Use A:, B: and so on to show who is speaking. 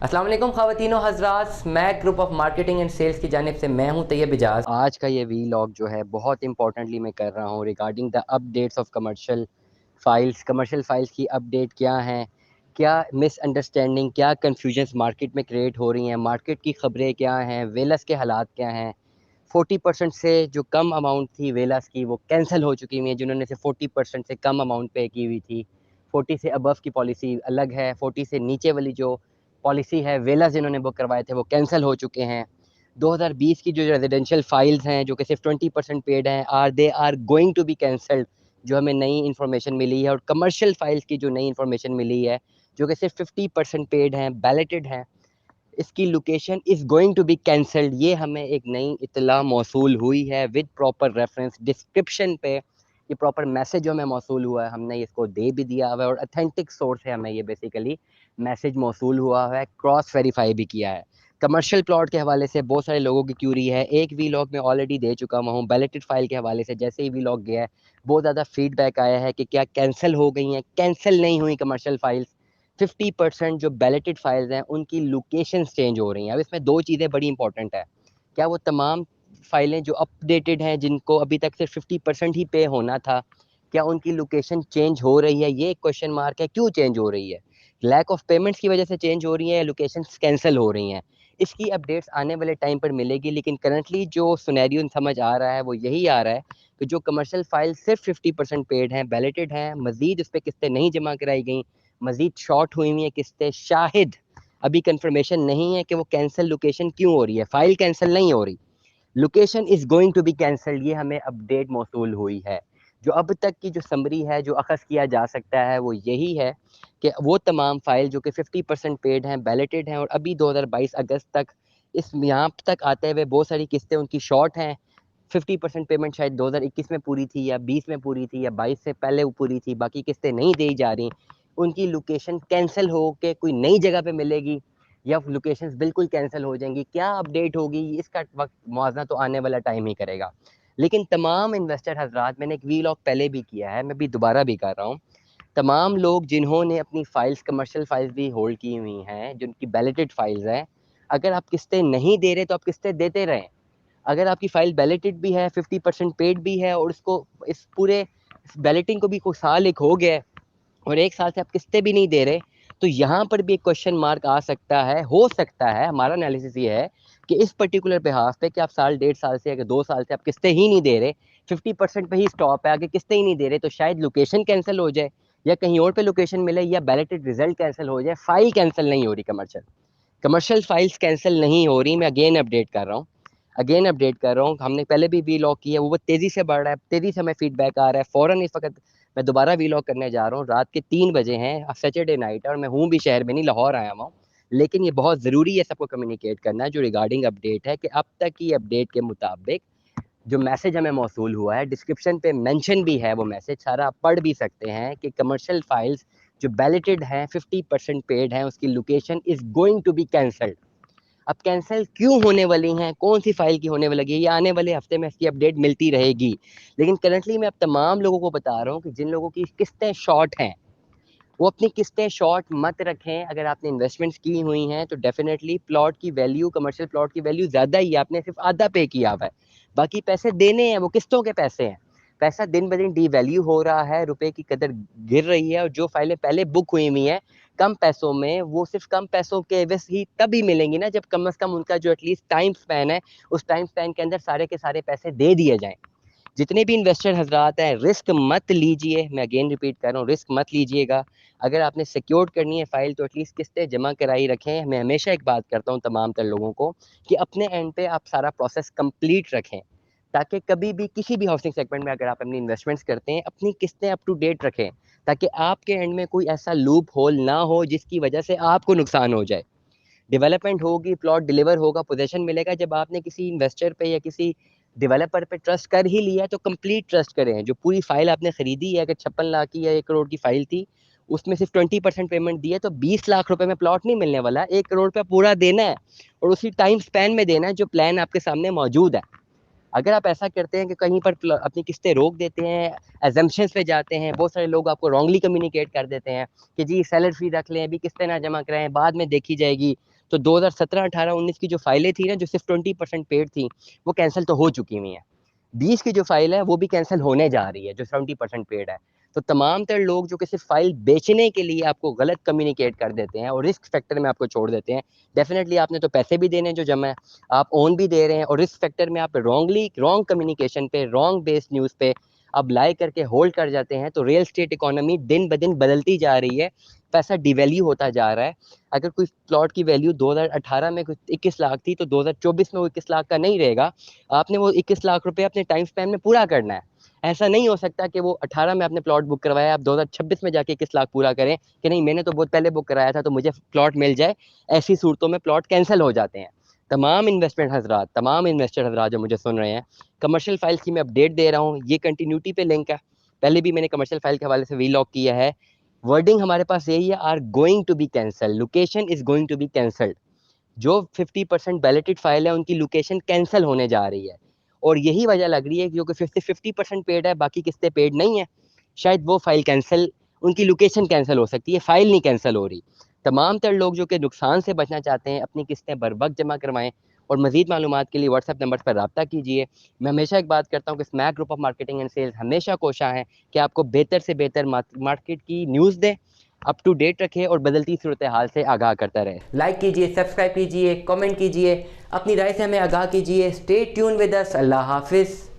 A: अस्सलाम वालेकुम ख़वातीनो हज़रात, मैं group of marketing and sales की जानिब से मैं हूं तैयब इजाज़। आज का ये वीलॉग जो है बहुत इंपॉर्टेंटली मैं कर रहा हूं regarding the updates of commercial files की अपडेट क्या हैं, क्या मिसअंडरस्टैंडिंग, क्या कन्फ्यूजन्स मार्केट में क्रिएट हो रही हैं, मार्केट की ख़बरें क्या हैं, वेलस के हालात क्या हैं। 40% से जो कम अमाउंट थी वेलास की वो कैंसिल हो चुकी हुई है, जिन्होंने से 40% से कम अमाउंट पे की हुई थी। 40 से अबव की पॉलिसी अलग है, 40 से नीचे वाली जो पॉलिसी है वेलास जिन्होंने बुक करवाए थे वो कैंसिल हो चुके हैं। 2020 की जो रेजिडेंशियल फाइल्स हैं जो कि सिर्फ 20% पेड हैं, they are going to be cancelled, जो हमें नई इन्फॉर्मेशन मिली है। और कमर्शियल फाइल्स की जो नई इन्फॉर्मेशन मिली है जो कि सिर्फ 50% पेड हैं, बैलेटेड हैं, इसकी location is going to be cancelled. ये हमें एक नई इत्तला मौसूल हुई है विद प्रॉपर रेफरेंस डिस्क्रिप्शन पे। ये प्रॉपर मैसेज जो हमें मौसूल हुआ है, हमने इसको दे भी दिया हुआ है और अथेंटिक सोर्स है, हमें ये बेसिकली मैसेज मौसूल हुआ है, क्रॉस वेरीफाई भी किया है। कमर्शियल प्लॉट के हवाले से बहुत सारे लोगों की क्यूरी है, एक वीलॉग में ऑलरेडी दे चुका हूँ। बैलेटेड फाइल के हवाले से जैसे ही वीलॉग गया है बहुत ज़्यादा फीडबैक आया है कि क्या कैंसिल हो गई हैं, कैंसिल नहीं हुई कमर्शियल फाइल्स। 50% जो बैलेटेड फाइल्स हैं उनकी लोकेशंस चेंज हो रही हैं। अब इसमें दो चीज़ें बड़ी इंपॉर्टेंट है, क्या वो तमाम फाइलें जो अपडेटेड हैं जिनको अभी तक सिर्फ 50% ही पे होना था, क्या उनकी लोकेशन चेंज हो रही है? ये एक क्वेश्चन मार्क है। क्यों चेंज हो रही है? लैक ऑफ पेमेंट्स की वजह से चेंज हो रही है या लोकेशंस कैंसिल हो रही हैं? इसकी अपडेट्स आने वाले टाइम पर मिलेगी, लेकिन करंटली जो सिनेरियो समझ आ रहा है वो यही आ रहा है कि जो कमर्शियल फाइल सिर्फ 50% पेड हैं, बैलेटेड हैं, मजीद उस पर किस्तें नहीं जमा कराई गई, मजीद शॉर्ट हुई हुई हैं किस्तें, शाहिद अभी कंफर्मेशन नहीं है कि वो कैंसिल लोकेशन क्यों हो रही है। फाइल कैंसिल नहीं हो रही, location is going to be cancelled. ये हमें अपडेट मौसूल हुई है। जो अब तक की जो समरी है, जो अखज़ किया जा सकता है वो यही है कि वो तमाम फ़ाइल जो कि 50% पेड हैं, बैलेटेड हैं और अभी 2022 अगस्त तक इस यहाँ तक आते हुए बहुत सारी किस्तें उनकी शॉर्ट हैं। 50% पेमेंट शायद 2021 में पूरी थी या 20 में पूरी थी या 22 से पहले वो पूरी थी, बाकी किस्तें नहीं दी जा रही। उनकी लोकेशन कैंसिल हो के कोई नई जगह पे मिलेगी या लोकेशंस बिल्कुल कैंसिल हो जाएंगी, क्या अपडेट होगी इसका वक्त मुआवजा तो आने वाला टाइम ही करेगा। लेकिन तमाम इन्वेस्टर हजरात, मैंने एक वीलॉग पहले भी किया है, मैं भी दोबारा भी कर रहा हूँ। तमाम लोग जिन्होंने अपनी फाइल्स, कमर्शियल फाइल्स भी होल्ड की हुई हैं, जिनकी बैलेटेड फाइल्स हैं, अगर आप किस्तें नहीं दे रहे तो आप किस्तें देते रहें। अगर आपकी फाइल बैलेटेड भी है, 50% पेड भी है और इसको इस पूरे बैलेटिंग को भी कोई साल एक हो गया है और एक साल से आप किस्तें भी नहीं दे रहे, तो यहाँ पर भी एक क्वेश्चन मार्क आ सकता है। हो सकता है, हमारा एनालिसिस ये है कि इस पर्टिकुलर बिहाफ पे कि आप साल, 1.5 साल से या 2 साल से आप किस्तें ही नहीं दे रहे, 50% पे ही स्टॉप है, आगे किस्तें ही नहीं दे रहे, तो शायद लोकेशन कैंसिल हो जाए या कहीं और पे लोकेशन मिले या बैलेटेड रिजल्ट कैंसिल हो जाए। फाइल कैंसिल नहीं हो रही, कमर्शियल कमर्शियल फाइल्स कैंसिल नहीं हो रही। मैं अगेन अपडेट कर रहा हूँ। हमने पहले भी वीलॉग की है, वो तेज़ी से बढ़ रहा है, तेज़ी से हमें फीडबैक आ रहा है। फ़ौरन इस वक्त मैं दोबारा वीलॉग करने जा रहा हूँ। रात के 3 बजे हैं, सैटरडे नाइट है और मैं हूँ भी शहर में नहीं, लाहौर आया हुआ हूँ। लेकिन ये बहुत ज़रूरी है सबको कम्युनिकेट करना जो रिगार्डिंग अपडेट है कि अब तक की अपडेट के मुताबिक जो मैसेज हमें मौसूल हुआ है, डिस्क्रिप्शन पे मेंशन भी है, वो मैसेज सारा आप पढ़ भी सकते हैं कि कमर्शियल फाइल्स जो बैलेटेड हैं, 50% पेड हैं, उसकी location is going to be cancelled. अब कैंसिल क्यों होने वाली हैं, कौन सी फाइल की होने वाली है, ये आने वाले हफ्ते में इसकी अपडेट मिलती रहेगी। लेकिन करंटली मैं अब तमाम लोगों को बता रहा हूँ कि जिन लोगों की किस्तें शॉर्ट हैं वो अपनी किस्तें शॉर्ट मत रखें। अगर आपने इन्वेस्टमेंट्स की हुई हैं तो डेफिनेटली प्लॉट की वैल्यू, कमर्शियल प्लॉट की वैल्यू ज़्यादा ही है, आपने सिर्फ आधा पे किया हुआ है, बाकी पैसे देने हैं, वो किस्तों के पैसे हैं। पैसा दिन ब दिन डी वैल्यू हो रहा है, रुपए की कदर गिर रही है और जो फाइलें पहले बुक हुई हुई हैं कम पैसों में, वो सिर्फ कम पैसों के वैसे ही तभी मिलेंगी ना जब कम से कम उनका जो एटलीस्ट टाइम स्पैन है, उस टाइम स्पैन के अंदर सारे के सारे पैसे दे दिए जाएं। जितने भी इन्वेस्टर हजरात हैं, रिस्क मत लीजिए। मैं अगेन रिपीट कर रहा हूँ, रिस्क मत लीजिएगा। अगर आपने सिक्योर करनी है फाइल तो एटलीस्ट किस्तें जमा कराई रखें। मैं हमेशा एक बात करता हूँ तमाम तर लोगों को कि अपने एंड पे आप सारा प्रोसेस कंप्लीट रखें, ताकि कभी भी किसी भी हाउसिंग सेगमेंट में अगर आप अपनी इन्वेस्टमेंट्स करते हैं अपनी किस्तें अप टू डेट रखें, ताकि आपके एंड में कोई ऐसा लूप होल ना हो जिसकी वजह से आपको नुकसान हो जाए। डेवलपमेंट होगी, प्लॉट डिलीवर होगा, पोजेसन मिलेगा, जब आपने किसी इन्वेस्टर पे या किसी डेवलपर पे ट्रस्ट कर ही लिया है तो कंप्लीट ट्रस्ट करें। जो पूरी फाइल आपने खरीदी है, अगर 56 लाख की या 1 करोड़ की फाइल थी, उसमें सिर्फ 20% पेमेंट दी है तो 20 लाख रुपए में प्लॉट नहीं मिलने वाला, 1 करोड़ रुपया पूरा देना है और उसी टाइम स्पैन में देना है जो प्लान आपके सामने मौजूद है। अगर आप ऐसा करते हैं कि कहीं पर अपनी किस्तें रोक देते हैं, एजम्पशंस पे जाते हैं, बहुत सारे लोग आपको रॉन्गली कम्युनिकेट कर देते हैं कि जी सेलर फी रख लें, अभी किस्तें ना जमा कराएं, बाद में देखी जाएगी, तो 2017, 18, 19 की जो फाइलें थी ना, जो सिर्फ 20% पेड थी, वो कैंसिल तो हो चुकी हुई हैं। 20 की जो फाइल है वो भी कैंसिल होने जा रही है, जो 70% पेड है। तो तमाम तर लोग जो कि सिर्फ फाइल बेचने के लिए आपको गलत कम्युनिकेट कर देते हैं और रिस्क फैक्टर में आपको छोड़ देते हैं। डेफिनेटली आपने तो पैसे भी देने जो जमा है, आप ओन भी दे रहे हैं, और रिस्क फैक्टर में आप रॉन्ग कम्युनिकेशन पे, रॉन्ग बेस्ड न्यूज़ पे आप लाई करके होल्ड कर जाते हैं। तो रियल स्टेट इकोनॉमी दिन ब दिन बदलती जा रही है, पैसा डिवैल्यू होता जा रहा है। अगर कोई प्लॉट की वैल्यू 2018 में कुछ 21 लाख थी, तो 2024 में वो 21 लाख का नहीं रहेगा। आपने वो 21 लाख रुपए अपने टाइम स्पैन में पूरा करना है। ऐसा नहीं हो सकता कि वो 18 में आपने प्लॉट बुक करवाया, आप 2026 में जाके 21 लाख पूरा करें कि नहीं मैंने तो बहुत पहले बुक कराया था तो मुझे प्लॉट मिल जाए। ऐसी सूरतों में प्लॉट कैंसिल हो जाते हैं। तमाम इन्वेस्टमेंट हजरात, तमाम इन्वेस्टर हजरात जो मुझे सुन रहे हैं, कमर्शियल फाइल्स की मैं अपडेट दे रहा हूँ। ये कंटिन्यूटी पे लिंक है, पहले भी मैंने कमर्शियल फाइल के हवाले से वीलॉग किया है। वर्डिंग हमारे पास यही है, are going to be cancel, location is going to be cancelled. जो 50% बैलेटेड फाइल है उनकी लोकेशन कैंसिल होने जा रही है, और यही वजह लग रही है कि जो कि 50% पेड है, बाकी किस्तें पेड नहीं है, शायद वो फाइल कैंसिल, उनकी लोकेशन कैंसिल हो सकती है, फाइल नहीं कैंसिल हो रही। तमाम तर लोग जो कि नुकसान से बचना चाहते हैं, अपनी किस्तें बर वक्त जमा करवाएं, और मजीद मालूमात के लिए व्हाट्सएप नंबर पर रब्ता कीजिए। मैं हमेशा एक बात करता हूँ कि Smack group of marketing and sales हमेशा कोशिश है कि आपको बेहतर से बेहतर मार्केट की न्यूज़ दें, अप टू डेट रखे और बदलती सूरत हाल से आगाह करता रहे। लाइक कीजिए, सब्सक्राइब कीजिए, कमेंट कीजिए, अपनी राय से हमें आगाह कीजिए। Stay tune with us. Allah हाफिज़।